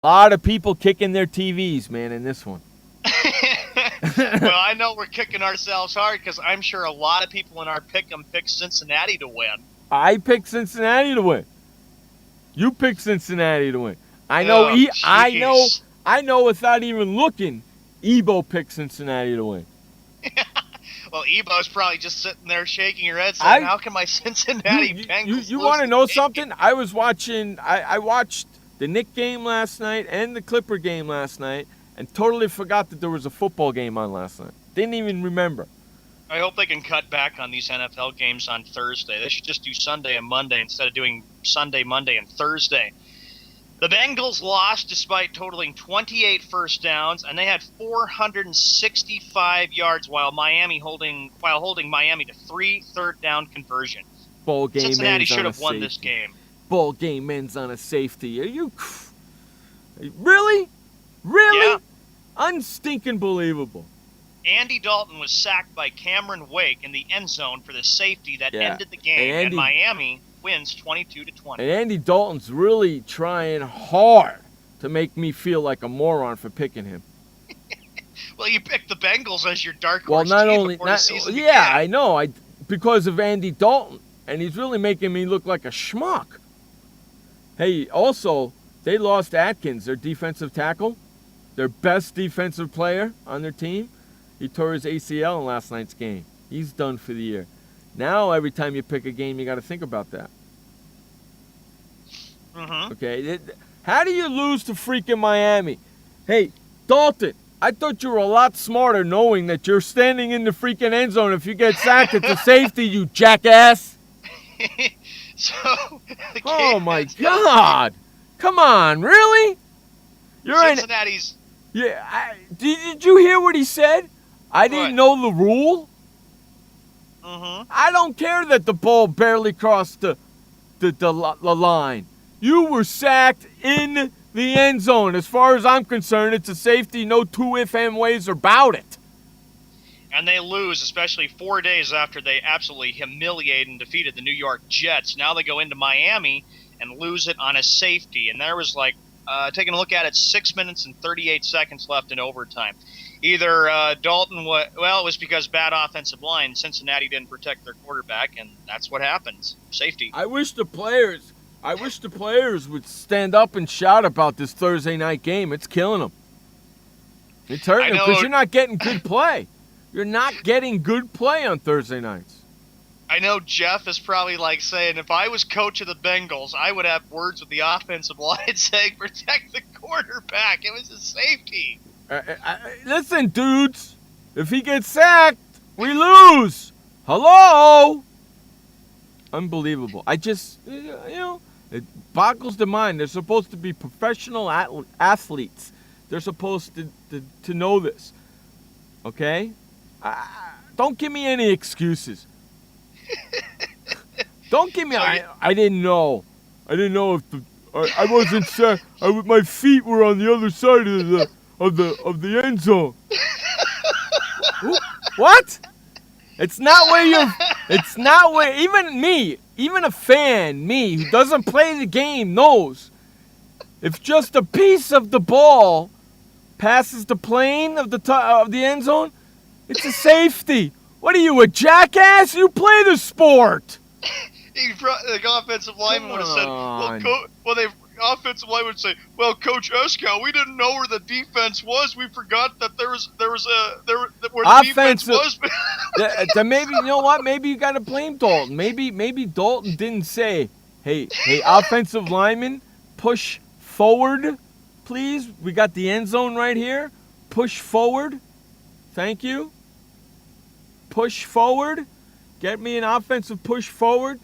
A lot of people kicking their TVs, man, in this one. Well, I know we're kicking ourselves hard because I'm sure a lot of people in our pick'em picked Cincinnati to win. I picked Cincinnati to win. You picked Cincinnati to win. I know. I know. Without even looking, Ebo picked Cincinnati to win. Well, Ebo's probably just sitting there shaking her head saying, how can my Cincinnati Bengals You lose want to the know game? something? I was watching. I watched the Knick game last night and the Clipper game last night, and totally forgot that there was a football game on last night. Didn't even remember. I hope they can cut back on these NFL games on Thursday. They should just do Sunday and Monday instead of doing Sunday, Monday, and Thursday. The Bengals lost despite totaling 28 first downs, and they had 465 yards while holding Miami to 3 third-down conversions. Bowl game Cincinnati should have won safety. this game. Bowl game ends on a safety. Are you really? Yeah. Unstinking believable. Andy Dalton was sacked by Cameron Wake in the end zone for the safety that ended the game, and Miami wins 22-20. And Andy Dalton's really trying hard to make me feel like a moron for picking him. Well, you picked the Bengals as your dark horse before the season began. Yeah, I know. Because of Andy Dalton, and he's really making me look like a schmuck. Hey, also, they lost Atkins, their defensive tackle, their best defensive player on their team. He tore his ACL in last night's game. He's done for the year. Now, every time you pick a game, you got to think about that. Mm-hmm. Okay? How do you lose to freaking Miami? Hey, Dalton, I thought you were a lot smarter knowing that you're standing in the freaking end zone. If you get sacked, it's a safety, you jackass. Oh, my God. Come on, really? Cincinnati's... Yeah, did you hear what he said? I didn't know the rule. Mm-hmm. I don't care that the ball barely crossed the line. You were sacked in the end zone. As far as I'm concerned, it's a safety, no two if and ways about it. And they lose, especially 4 days after they absolutely humiliated and defeated the New York Jets. Now they go into Miami and lose it on a safety. And there was taking a look at it, 6 minutes and 38 seconds left in overtime. Either Dalton, it was because bad offensive line. Cincinnati didn't protect their quarterback, and that's what happens. Safety. I wish the players would stand up and shout about this Thursday night game. It's killing them. It's hurting them because you're not getting good play. You're not getting good play on Thursday nights. I know Jeff is probably saying, if I was coach of the Bengals, I would have words with the offensive line saying, protect the quarterback. It was a safety. Listen, dudes, if he gets sacked, we lose. Hello? Unbelievable. I just, it boggles the mind. They're supposed to be professional athletes. They're supposed to know this. Okay? Don't give me any excuses. Don't give me. I didn't know. I didn't know if I wasn't set. My feet were on the other side of the end zone. What? It's not where even a fan, who doesn't play the game knows. If just a piece of the ball passes the plane of the end zone, it's a safety. What are you, a jackass? You play the sport. The offensive lineman would have said, offensive lineman would say, well, Coach Eskow, we didn't know where the defense was. We forgot that where the defense was. Maybe, you know what? Maybe you got to blame Dalton. Maybe Dalton didn't say, hey, offensive lineman, push forward, please. We got the end zone right here. Push forward. Thank you. Push forward. Get me an offensive push forward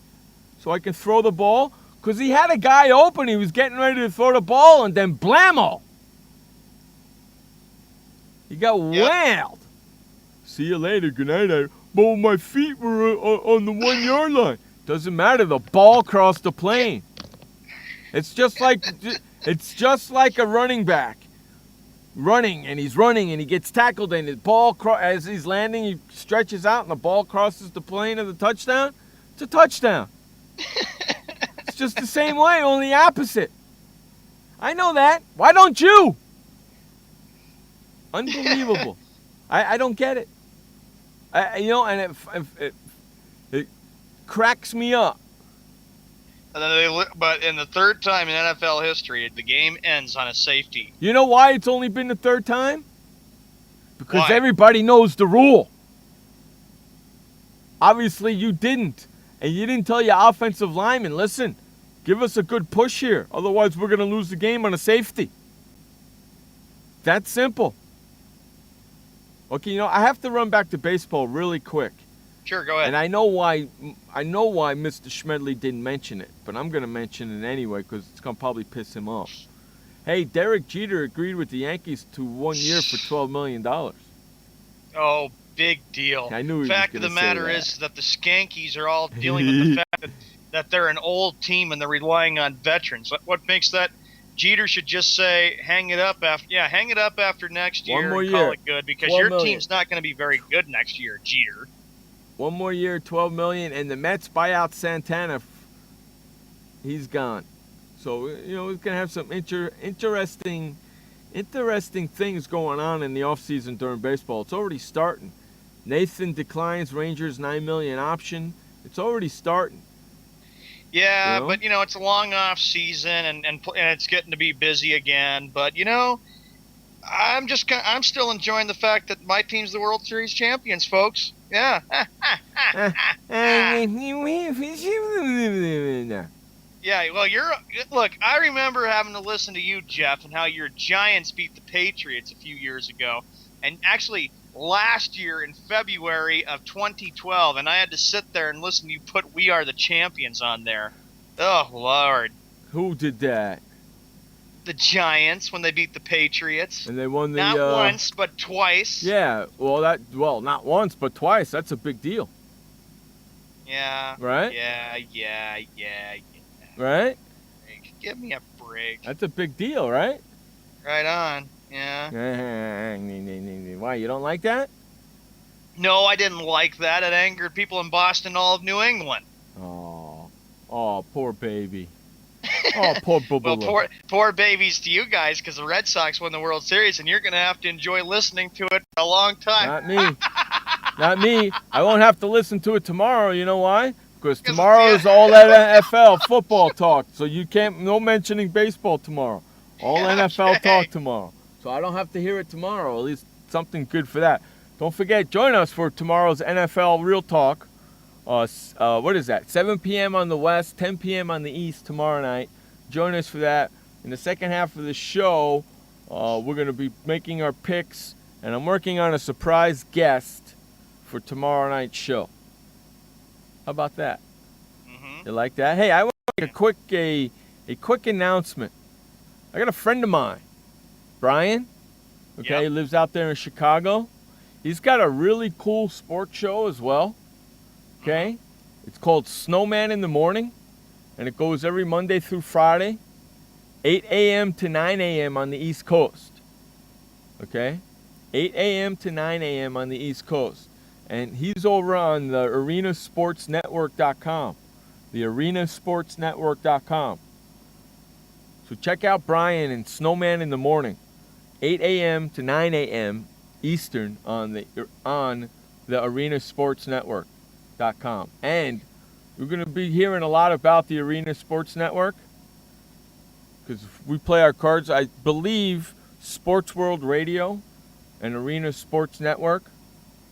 so I can throw the ball. Because he had a guy open. He was getting ready to throw the ball, and then blammo. He got whaled. See you later. Good night. But my feet were on the 1 yard line. Doesn't matter. The ball crossed the plane. It's just like a running back. Running, and he gets tackled, and his ball, as he's landing, he stretches out, and the ball crosses the plane of the touchdown. It's a touchdown. It's just the same way, only opposite. I know that. Why don't you? Unbelievable. I don't get it. And it cracks me up. And then but in the third time in NFL history, the game ends on a safety. You know why it's only been the third time? Because Why? everybody knows the rule. Obviously, you didn't. And you didn't tell your offensive lineman, listen, give us a good push here. Otherwise, we're going to lose the game on a safety. That's simple. Okay, I have to run back to baseball really quick. Sure, go ahead. And I know why Mr. Schmedley didn't mention it, but I'm going to mention it anyway because it's going to probably piss him off. Hey, Derek Jeter agreed with the Yankees to 1 year for $12 million. Oh, big deal. I knew he Fact was of the gonna say matter that. is that the Skankies are all dealing with the fact that they're an old team and they're relying on veterans. What makes that? Jeter should just say, hang it up after next year. One more and year. Call it good because 12 your million. team's not going to be very good next year, Jeter. 1 more year, $12 million, and the Mets buy out Santana. He's gone. So, we're going to have some interesting things going on in the offseason during baseball. It's already starting. Nathan declines Rangers $9 million option. It's already starting. Yeah, but it's a long off season and it's getting to be busy again. But I'm still enjoying the fact that my team's the World Series champions, folks. Yeah. Yeah, well, look, I remember having to listen to you, Jeff, and how your Giants beat the Patriots a few years ago. And actually, last year in February of 2012, and I had to sit there and listen to you put "We Are the Champions" on there. Oh, Lord. Who did that? The Giants, when they beat the Patriots. And they won the... Not once, but twice. Yeah, not once, but twice. That's a big deal. Yeah. Right? Yeah. Right? Give me a break. That's a big deal, right? Right on. Yeah. Why, you don't like that? No, I didn't like that. It angered people in Boston, all of New England. Oh, poor baby. Oh, poor Bubba. Well, poor babies to you guys because the Red Sox won the World Series, and you're going to have to enjoy listening to it for a long time. Not me. Not me. I won't have to listen to it tomorrow. You know why? Because tomorrow is all that NFL football talk. So no mentioning baseball tomorrow. All NFL talk tomorrow. So I don't have to hear it tomorrow. At least something good for that. Don't forget, join us for tomorrow's NFL Real Talk. What is that? 7 p.m. on the West, 10 p.m. on the East tomorrow night. Join us for that. In the second half of the show, we're going to be making our picks, and I'm working on a surprise guest for tomorrow night's show. How about that? Mm-hmm. You like that? Hey, I want to make a quick announcement. I got a friend of mine, Brian. Okay, Yep. He lives out there in Chicago. He's got a really cool sports show as well. Okay? It's called Snowman in the Morning, and it goes every Monday through Friday, 8 a.m. to 9 a.m. on the East Coast. Okay? 8 a.m. to 9 a.m. on the East Coast. And he's over on the arenasportsnetwork.com. The arenasportsnetwork.com. So check out Brian and Snowman in the Morning, 8 a.m. to 9 a.m. Eastern on the Arena Sports Network. And we're going to be hearing a lot about the Arena Sports Network because we play our cards. I believe SportsWorldRadio and Arena Sports Network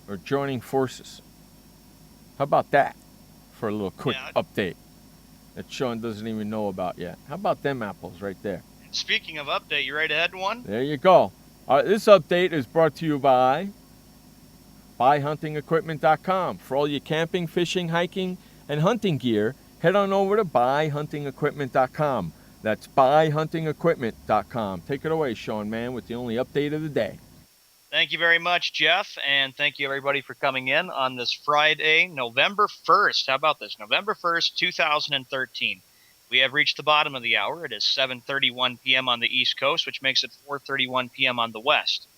are joining forces. How about that for a little quick update that Sean doesn't even know about yet? How about them apples right there? Speaking of update, you ready to head one? There you go. This update is brought to you by BuyHuntingEquipment.com. For all your camping, fishing, hiking, and hunting gear, head on over to BuyHuntingEquipment.com. That's BuyHuntingEquipment.com. Take it away, Sean, man, with the only update of the day. Thank you very much, Jeff, and thank you, everybody, for coming in on this Friday, November 1st. How about this? November 1st, 2013. We have reached the bottom of the hour. It is 7:31 p.m. on the East Coast, which makes it 4:31 p.m. on the West.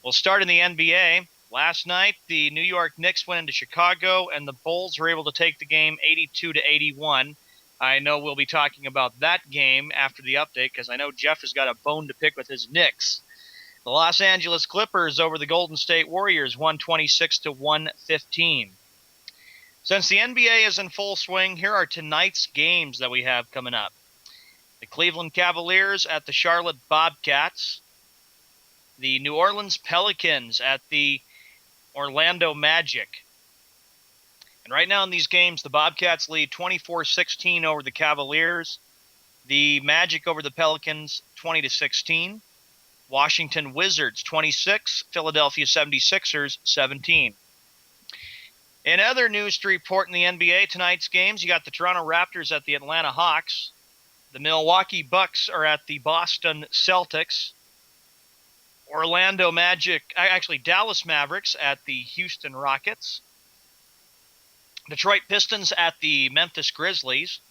We'll start in the NBA. Last night, the New York Knicks went into Chicago, and the Bulls were able to take the game 82-81. I know we'll be talking about that game after the update because I know Jeff has got a bone to pick with his Knicks. The Los Angeles Clippers over the Golden State Warriors, 126-115. Since the NBA is in full swing, here are tonight's games that we have coming up. The Cleveland Cavaliers at the Charlotte Bobcats. The New Orleans Pelicans at the Orlando Magic. And right now in these games, the Bobcats lead 24-16 over the Cavaliers. The Magic over the Pelicans, 20-16. Washington Wizards, 26. Philadelphia 76ers, 17. In other news to report in the NBA, tonight's games, you got the Toronto Raptors at the Atlanta Hawks. The Milwaukee Bucks are at the Boston Celtics. Dallas Mavericks at the Houston Rockets. Detroit Pistons at the Memphis Grizzlies.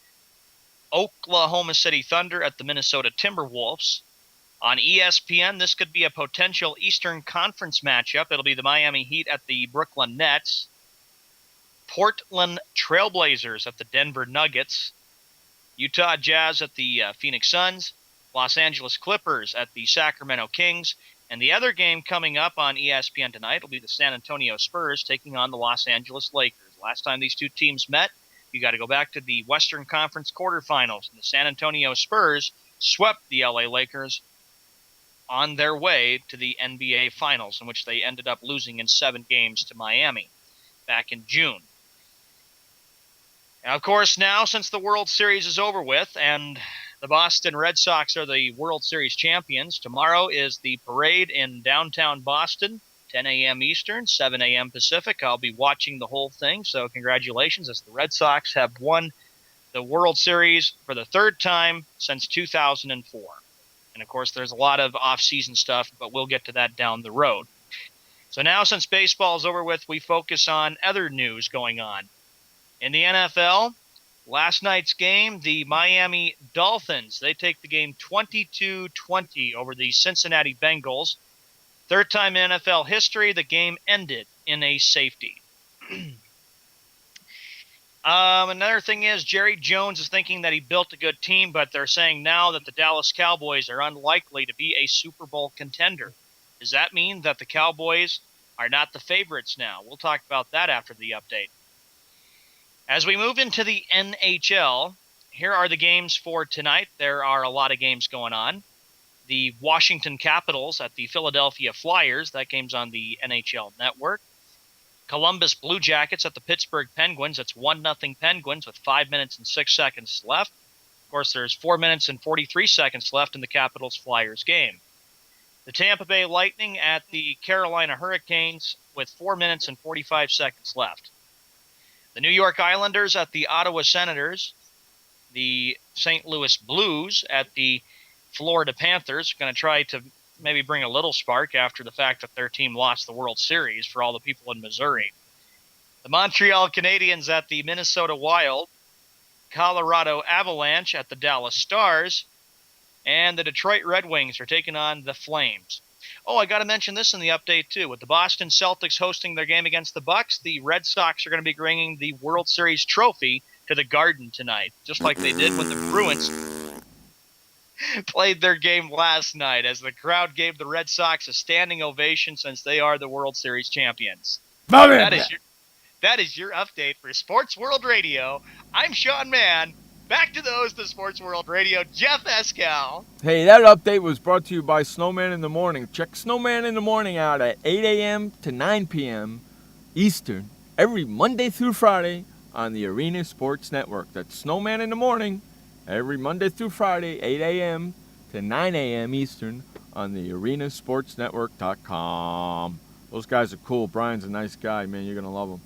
Oklahoma City Thunder at the Minnesota Timberwolves. On ESPN, this could be a potential Eastern Conference matchup. It'll be the Miami Heat at the Brooklyn Nets. Portland Trailblazers at the Denver Nuggets. Utah Jazz at the Phoenix Suns. Los Angeles Clippers at the Sacramento Kings. And the other game coming up on ESPN tonight will be the San Antonio Spurs taking on the Los Angeles Lakers. Last time these two teams met, you got to go back to the Western Conference quarterfinals. And the San Antonio Spurs swept the LA Lakers on their way to the NBA Finals, in which they ended up losing in 7 games to Miami back in June. Now, of course, now since the World Series is over with and the Boston Red Sox are the World Series champions, tomorrow is the parade in downtown Boston, 10 a.m. Eastern, 7 a.m. Pacific. I'll be watching the whole thing, so congratulations, as the Red Sox have won the World Series for the 3rd time since 2004. And, of course, there's a lot of off-season stuff, but we'll get to that down the road. So now, since baseball is over with, we focus on other news going on. In the NFL, last night's game, the Miami Dolphins, they take the game 22-20 over the Cincinnati Bengals. 3rd time in NFL history, the game ended in a safety. Another thing is, Jerry Jones is thinking that he built a good team, but they're saying now that the Dallas Cowboys are unlikely to be a Super Bowl contender. Does that mean that the Cowboys are not the favorites now? We'll talk about that after the update. As we move into the NHL, here are the games for tonight. There are a lot of games going on. The Washington Capitals at the Philadelphia Flyers. That game's on the NHL Network. Columbus Blue Jackets at the Pittsburgh Penguins. It's 1-0 Penguins with 5 minutes and 6 seconds left. Of course, there's 4 minutes and 43 seconds left in the Capitals-Flyers game. The Tampa Bay Lightning at the Carolina Hurricanes with 4 minutes and 45 seconds left. The New York Islanders at the Ottawa Senators. The St. Louis Blues at the Florida Panthers. Going to try to maybe bring a little spark after the fact that their team lost the World Series for all the people in Missouri. The Montreal Canadiens at the Minnesota Wild. Colorado Avalanche at the Dallas Stars. And the Detroit Red Wings are taking on the Flames. Oh, I got to mention this in the update, too. With the Boston Celtics hosting their game against the Bucks, the Red Sox are going to be bringing the World Series trophy to the Garden tonight, just like they did when the Bruins played their game last night, as the crowd gave the Red Sox a standing ovation since they are the World Series champions. That is your update for Sports World Radio. I'm Sean Mann. Back to the Sports World Radio, Jeff Escal. Hey, that update was brought to you by Snowman in the Morning. Check Snowman in the Morning out at 8 a.m. to 9 p.m. Eastern every Monday through Friday on the Arena Sports Network. That's Snowman in the Morning every Monday through Friday, 8 a.m. to 9 a.m. Eastern on the arenasportsnetwork.com. Those guys are cool. Brian's a nice guy, man. You're going to love him.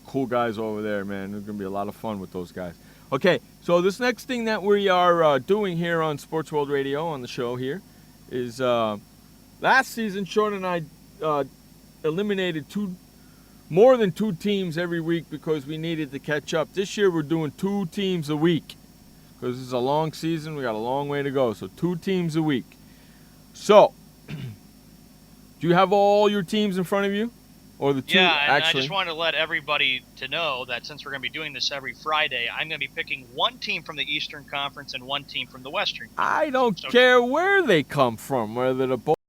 Cool guys over there, man. There's going to be a lot of fun with those guys. Okay, so this next thing that we are doing here on Sports World Radio on the show here is last season, Sean and I eliminated more than 2 teams every week because we needed to catch up. This year we're doing 2 teams a week because this is a long season. We got a long way to go, so 2 teams a week. So, do you have all your teams in front of you? Or the two, Yeah, and actually. I just wanted to let everybody to know that since we're going to be doing this every Friday, I'm going to be picking one team from the Eastern Conference and one team from the Western Conference. I don't care where they come from, whether the